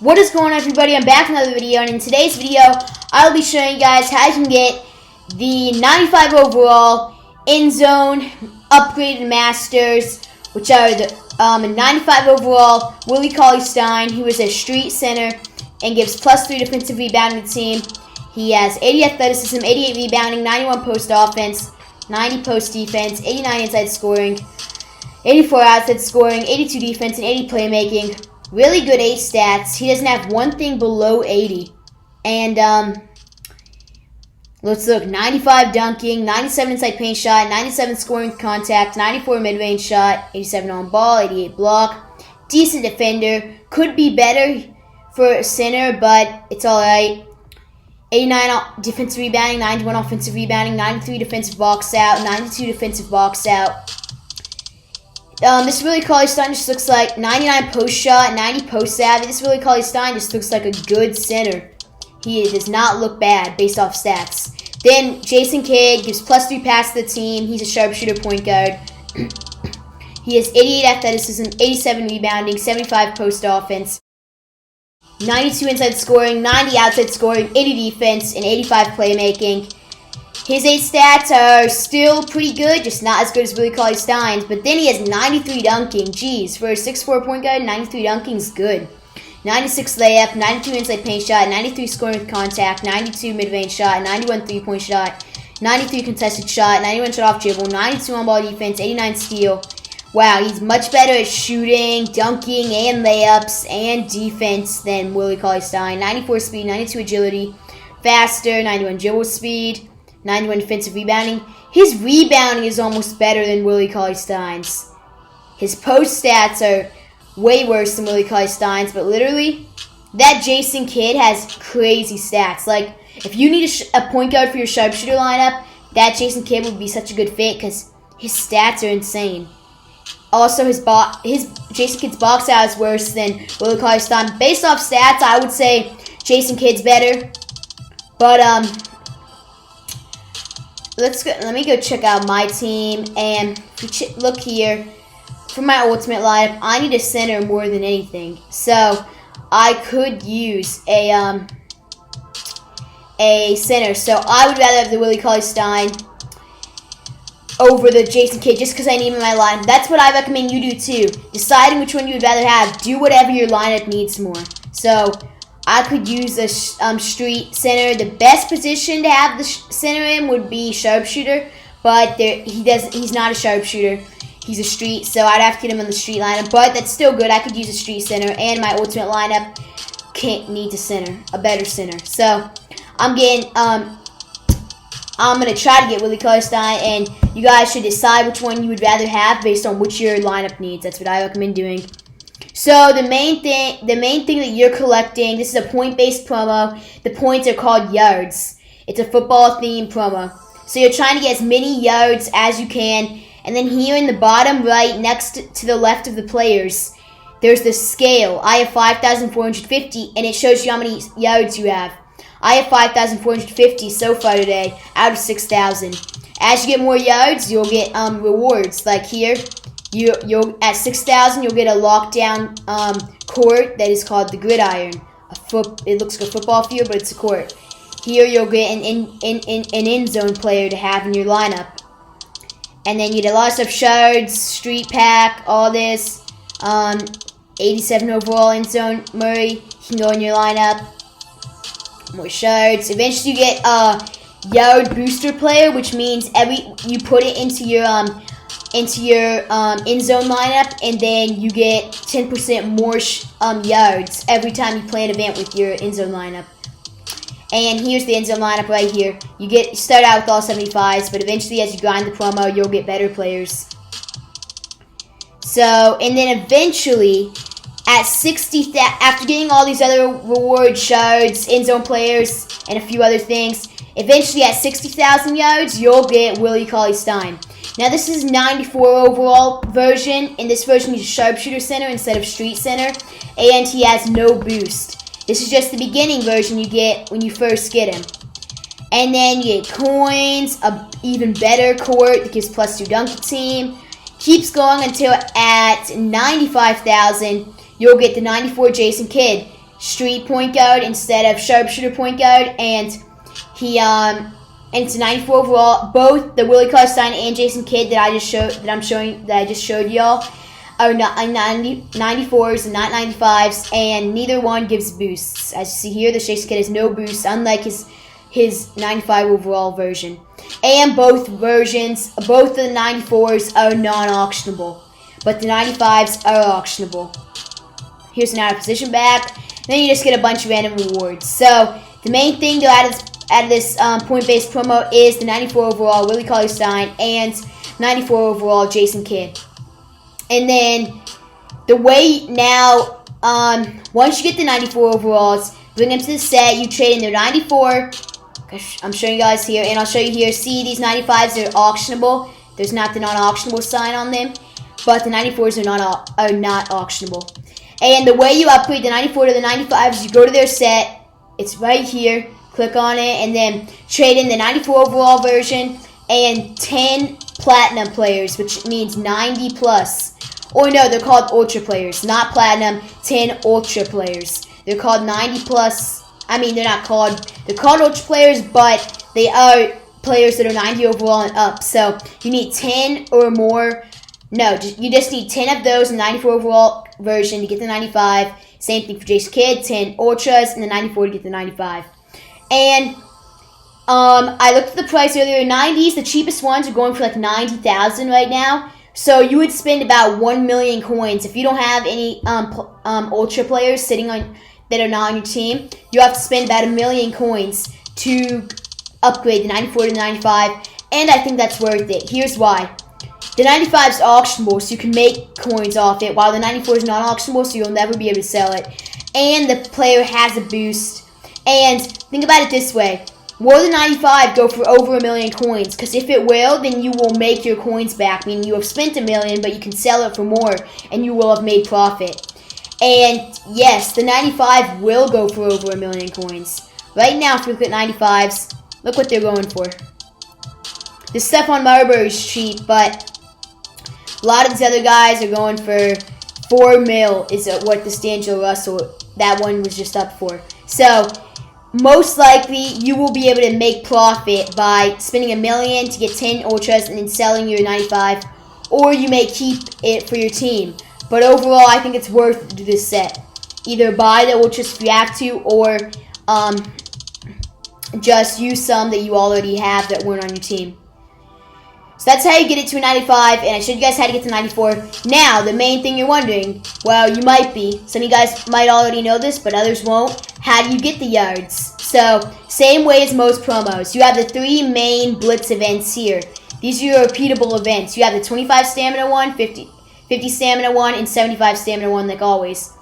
What is going on, everybody? I'm back with another video, and in today's video I'll be showing you guys how you can get the 95 overall end zone upgraded masters, which are the 95 overall Willie Cauley-Stein, who is a street center and gives +3 defensive rebounding to the team. He has 80 athleticism, 88 rebounding, 91 post offense, 90 post defense, 89 inside scoring, 84 outside scoring, 82 defense, and 80 playmaking. Really good ace stats. He doesn't have one thing below 80. And let's look. 95 dunking, 97 inside paint shot, 97 scoring contact, 94 mid-range shot, 87 on ball, 88 block. Decent defender. Could be better for a center, but it's alright. 89 defensive rebounding, 91 offensive rebounding, 93 defensive box out, 92 defensive box out. This Willie Cauley-Stein just looks like 99 post shot, 90 post savvy. This Willie Cauley-Stein just looks like a good center. He does not look bad based off stats. Then Jason Kidd gives +3 pass to the team. He's a sharpshooter point guard. He has 88 athleticism, 87 rebounding, 75 post offense, 92 inside scoring, 90 outside scoring, 80 defense, and 85 playmaking. His ace stats are still pretty good, just not as good as Willie Cauley-Stein's. But then he has 93 dunking. Jeez, for a 6'4" point guard, 93 dunking is good. 96 layup, 92 inside paint shot, 93 scoring with contact, 92 mid-range shot, 91 three-point shot, 93 contested shot, 91 shot off dribble, 92 on-ball defense, 89 steal. Wow, he's much better at shooting, dunking, and layups, and defense than Willie Cauley-Stein. 94 speed, 92 agility, faster, 91 dribble speed, 91 defensive rebounding. His rebounding is almost better than Willie Cauley-Stein's. His post stats are way worse than Willie Cauley-Stein's, but literally, that Jason Kidd has crazy stats. Like, if you need a point guard for your sharpshooter lineup, that Jason Kidd would be such a good fit because his stats are insane. Also, his Jason Kidd's box out is worse than Willie Cauley-Stein. Based off stats, I would say Jason Kidd's better, but let me go check out my team, and if you look here, for my ultimate lineup, I need a center more than anything. So I could use a center. So I would rather have the Willie Cauley-Stein over the Jason Kidd just because I need him in my lineup. That's what I recommend you do too. Deciding which one you would rather have, do whatever your lineup needs more. So I could use a street center. The best position to have the center in would be sharpshooter, but he's not a sharpshooter. He's a street, so I'd have to get him in the street lineup, but that's still good. I could use a street center, and my ultimate lineup needs a center, a better center. So I'm gonna try to get Willie Cauley-Stein, and you guys should decide which one you would rather have based on which your lineup needs. That's what I recommend doing. So the main thing that you're collecting, this is a point-based promo. The points are called yards. It's a football-themed promo. So you're trying to get as many yards as you can. And then here in the bottom right, next to the left of the players, there's the scale. I have 5,450, and it shows you how many yards you have. I have 5,450 so far today, out of 6,000. As you get more yards, you'll get rewards. Like here, you'll at 6,000, you'll get a lockdown court that is called the gridiron. It looks like a football field, but it's a court. Here, you'll get an end zone player to have in your lineup. And then you get a lot of stuff, shards, street pack, all this. 87 overall end zone Murray, he can go in your lineup. More shards. Eventually you get a yard booster player, which means you put it into your end zone lineup, and then you get 10% more yards every time you play an event with your end zone lineup. And here's the end zone lineup right here. You start out with all 75s, but eventually as you grind the promo, you'll get better players. So, and then eventually, at 60, after getting all these other reward shards, end zone players, and a few other things, eventually at 60,000 yards, you'll get Willie Cauley-Stein. Now this is 94 overall version. In this version, he's a sharpshooter center instead of street center, and he has no boost. This is just the beginning version you get when you first get him. And then you get coins, a even better court that gives +2 dunk to team. Keeps going until at 95,000, you'll get the 94 Jason Kidd. street point guard instead of sharpshooter point guard, and it's 94 overall. Both the Willie Cauley-Stein and Jason Kidd that I just showed y'all are not 94s and not 95s, and neither one gives boosts. As you see here, the Jason Kidd has no boost, unlike his 95 overall version. And both of the 94s are non-auctionable, but the 95s are auctionable. Here's an out of position back. Then you just get a bunch of random rewards. So the main thing to add of this point-based promo is the 94 overall Willie Cauley-Stein and 94 overall Jason Kidd. And then the way now, once you get the 94 overalls, bring them to the set, you trade in their 94. I'm showing you guys here, and I'll show you here. See, these 95s are auctionable. There's not the non-auctionable sign on them, but the 94s are not auctionable. And the way you upgrade the 94 to the 95s, you go to their set. It's right here. Click on it, and then trade in the 94 overall version and 10 platinum players, which means 90 plus. Or no, they're called ultra players, not platinum. 10 ultra players. They're called 90 plus. I mean, they're called ultra players, but they are players that are 90 overall and up. So you need 10 or more. No, you just need 10 of those in 94 overall version to get the 95. Same thing for Jason Kidd, 10 ultras and the 94 to get the 95. And I looked at the price earlier. 90s, the cheapest ones are going for like 90,000 right now. So you would spend about 1 million coins if you don't have any ultra players sitting on that are not on your team. You have to spend about 1 million coins to upgrade the 94 to the 95, and I think that's worth it. Here's why. The 95 is auctionable, so you can make coins off it, while the 94 is not auctionable, so you'll never be able to sell it. And the player has a boost. And think about it this way. Will the 95 go for over 1 million coins? Because if it will, then you will make your coins back, meaning you have spent 1 million, but you can sell it for more, and you will have made profit. And yes, the 95 will go for over 1 million coins. Right now, if you look at 95s, look what they're going for. The Stephon Marbury is cheap, but a lot of these other guys are going for 4 mil is what the D'Angelo Russell, that one was just up for. So, most likely, you will be able to make profit by spending 1 million to get 10 ultras and then selling your 95, or you may keep it for your team. But overall, I think it's worth to do this set. Either buy the ultras if you have to, or just use some that you already have that weren't on your team. So that's how you get it to a 95, and I showed you guys how to get to 94. Now, the main thing you're wondering, well, you might be. Some of you guys might already know this, but others won't. How do you get the yards? So, same way as most promos. You have the 3 main Blitz events here. These are your repeatable events. You have the 25 stamina one, 50 stamina one, and 75 stamina one, like always.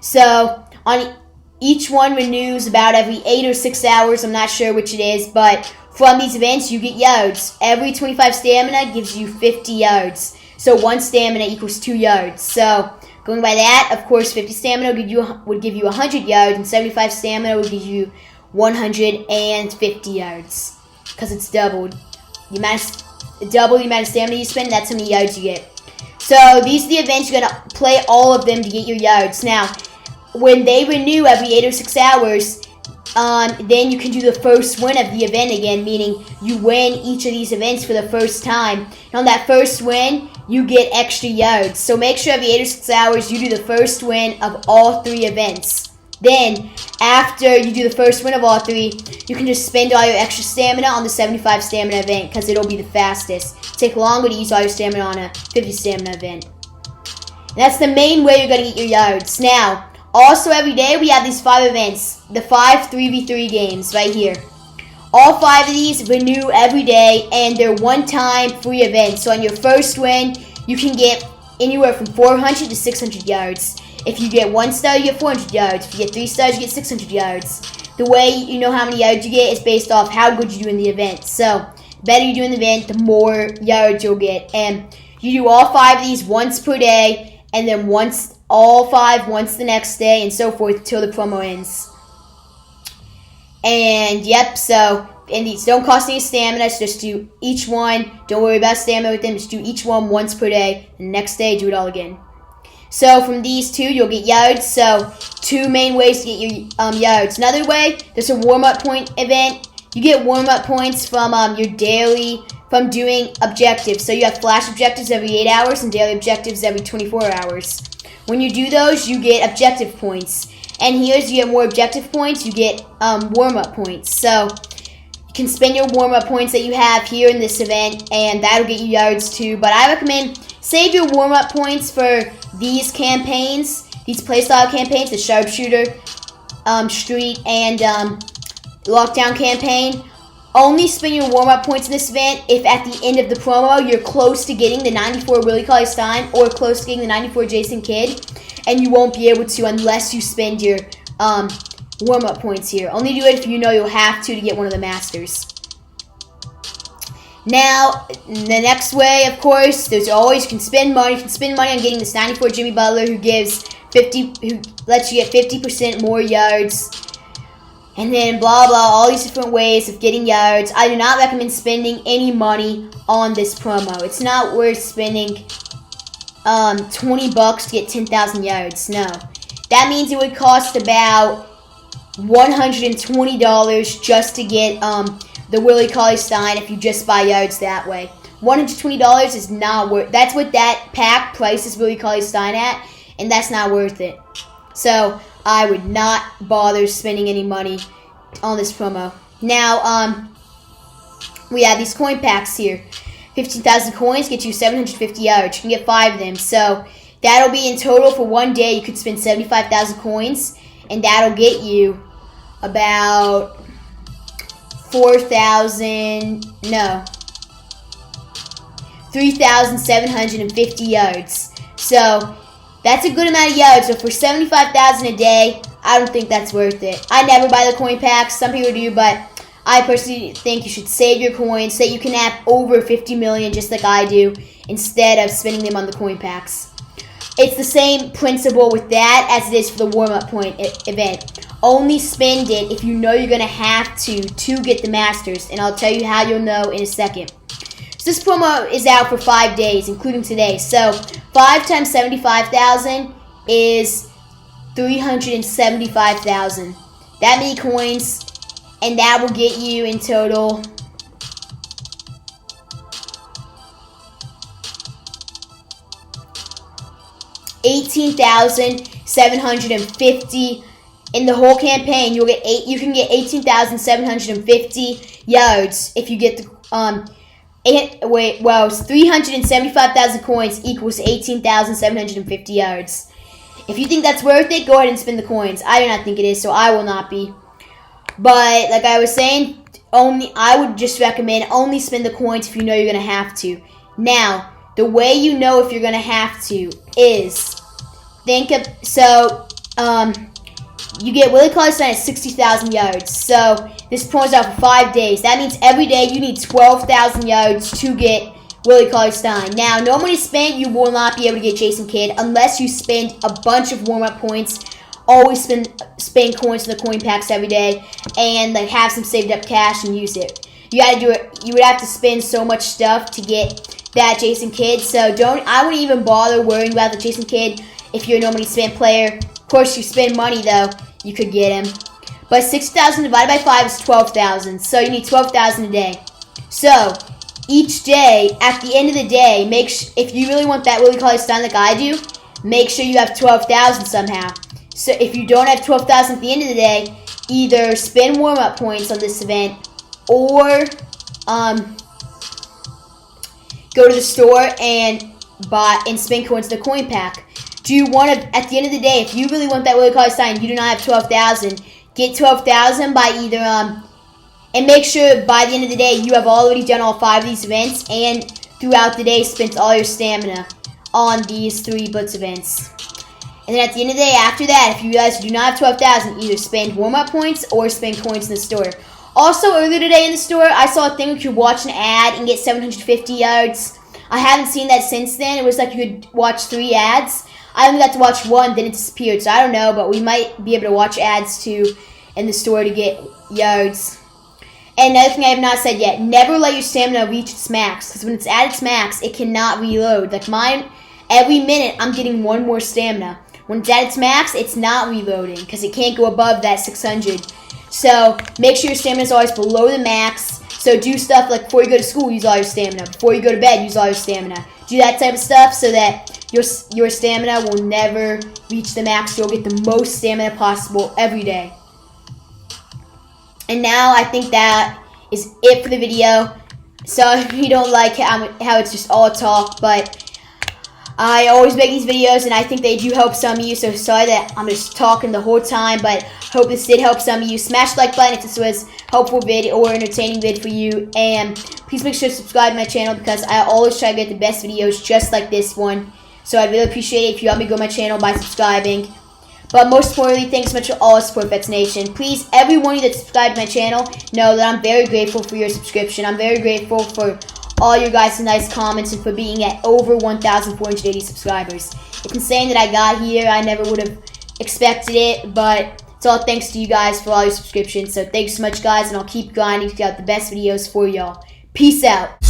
So, on each one renews about every 8 or 6 hours. I'm not sure which it is, but from these events, you get yards. Every 25 stamina gives you 50 yards. So 1 stamina equals 2 yards. So going by that, of course, 50 stamina would give you 100 yards, and 75 stamina would give you 150 yards. Because it's doubled. Double the amount of stamina you spend, that's how many yards you get. So these are the events. You're going to play all of them to get your yards. Now, when they renew every 8 or 6 hours, then you can do the first win of the event again, meaning you win each of these events for the first time. And on that first win, you get extra yards. So make sure every 8 or 6 hours you do the first win of all 3 events. Then, after you do the first win of all 3, you can just spend all your extra stamina on the 75 stamina event, because it'll be the fastest. It'll take longer to use all your stamina on a 50 stamina event. And that's the main way you're going to get your yards. Now, also every day we have these 5 events, the 5 3v3 games right here. All 5 of these renew every day, and they're one-time free events. So on your first win, you can get anywhere from 400 to 600 yards. If you get 1 star, you get 400 yards. If you get 3 stars, you get 600 yards. The way you know how many yards you get is based off how good you do in the event. So the better you do in the event, the more yards you'll get. And you do all 5 of these once per day, and then all 5 once the next day, and so forth until the promo ends. And yep, and these don't cost any stamina, so just do each one. Don't worry about stamina with them, just do each one once per day, and the next day do it all again. So from these two, you'll get yards. So 2 main ways to get your yards. Another way, there's a warm-up point event. You get warm-up points from your daily, from doing objectives. So you have flash objectives every 8 hours and daily objectives every 24 hours. When you do those, you get objective points. And here, as you get more objective points, you get warm-up points. So you can spend your warm-up points that you have here in this event, and that'll get you yards too. But I recommend save your warm-up points for these campaigns, these playstyle campaigns, the Sharpshooter, Street, and Lockdown campaign. Only spend your warm-up points in this event if at the end of the promo you're close to getting the 94 Willie Cauley-Stein or close to getting the 94 Jason Kidd, and you won't be able to unless you spend your warm-up points here. Only do it if you know you'll have to get one of the Masters. Now, the next way, of course, there's always, you can spend money. You can spend money on getting this 94 Jimmy Butler who lets you get 50% more yards. And then blah blah, all these different ways of getting yards. I do not recommend spending any money on this promo. It's not worth spending $20 to get 10,000 yards. No. That means it would cost about $120 just to get the Willie Cauley-Stein if you just buy yards that way. $120 is not worth. That's what that pack price is Willie Cauley-Stein at, and that's not worth it. So I would not bother spending any money on this promo. Now, we have these coin packs here. 15,000 coins get you 750 yards. You can get 5 of them. So that'll be in total for one day. You could spend 75,000 coins, and that'll get you about 3,750 yards. So that's a good amount of yards. So for 75,000 a day, I don't think that's worth it. I never buy the coin packs. Some people do, but I personally think you should save your coins so that you can have over 50 million just like I do instead of spending them on the coin packs. It's the same principle with that as it is for the warm-up point event. Only spend it if you know you're going to have to get the Masters, and I'll tell you how you'll know in a second. So this promo is out for 5 days, including today. So 5 times 75,000 is 375,000. That many coins, and that will get you in total $18,750 in the whole campaign. You can get 18,750 yards if you get the 375,000 coins equals 18,750 yards. If you think that's worth it, go ahead and spend the coins. I do not think it is, so I will not be. But like I was saying, I would just recommend only spend the coins if you know you're going to have to. Now, the way you know if you're going to have to is you get Willie Cauley-Stein at 60,000 yards. So this promo's out for 5 days. That means every day you need 12,000 yards to get Willie Cauley-Stein. Now, no money spent, you will not be able to get Jason Kidd unless you spend a bunch of warm-up points. Always spend coins in the coin packs every day and have some saved up cash and use it. You gotta do it. You would have to spend so much stuff to get that Jason Kidd. So I wouldn't even bother worrying about the Jason Kidd if you're a no money spent player. Of course, you spend money though, you could get him. But 6,000 divided by 5 is 12,000. So you need 12,000 a day. So each day, at the end of the day, if you really want that Willie Cauley-Stein like I do, make sure you have 12,000 somehow. So if you don't have 12,000 at the end of the day, either spend warm-up points on this event or go to the store and spend coins in the coin pack. Do you want to, at the end of the day, if you really want that Willie Cauley-Stein, you do not have 12,000, get 12,000 by either, and make sure by the end of the day you have already done all 5 of these events and throughout the day spent all your stamina on these 3 blitz events. And then at the end of the day, after that, if you realize you do not have 12,000, either spend warm-up points or spend coins in the store. Also, earlier today in the store, I saw a thing where you could watch an ad and get 750 yards. I haven't seen that since then. It was like you could watch 3 ads. I only got to watch 1, then it disappeared. So I don't know, but we might be able to watch ads too in the store to get yards. And another thing I have not said yet, never let your stamina reach its max. Because when it's at its max, it cannot reload. Like mine every minute I'm getting 1 more stamina. When it's at its max, it's not reloading because it can't go above that 600. So make sure your stamina is always below the max. So do stuff like before you go to school, use all your stamina. Before you go to bed, use all your stamina. Do that type of stuff so that your stamina will never reach the max. You'll get the most stamina possible every day. And now I think that is it for the video. So if you don't like how it's just all talk, but I always make these videos and I think they do help some of you, so sorry that I'm just talking the whole time, but hope this did help some of you. Smash the like button if this was helpful vid or entertaining vid for you, and please make sure to subscribe to my channel because I always try to get the best videos just like this one. So I'd really appreciate it if you help me grow my channel by subscribing. But most importantly, thanks so much for all the support, Vets Nation. Please, every one of you that subscribed to my channel, know that I'm very grateful for your subscription. I'm very grateful for all your guys' nice comments and for being at over 1,480 subscribers. It's insane that I got here. I never would have expected it, but it's all thanks to you guys for all your subscriptions. So thanks so much, guys, and I'll keep grinding to get out the best videos for y'all. Peace out.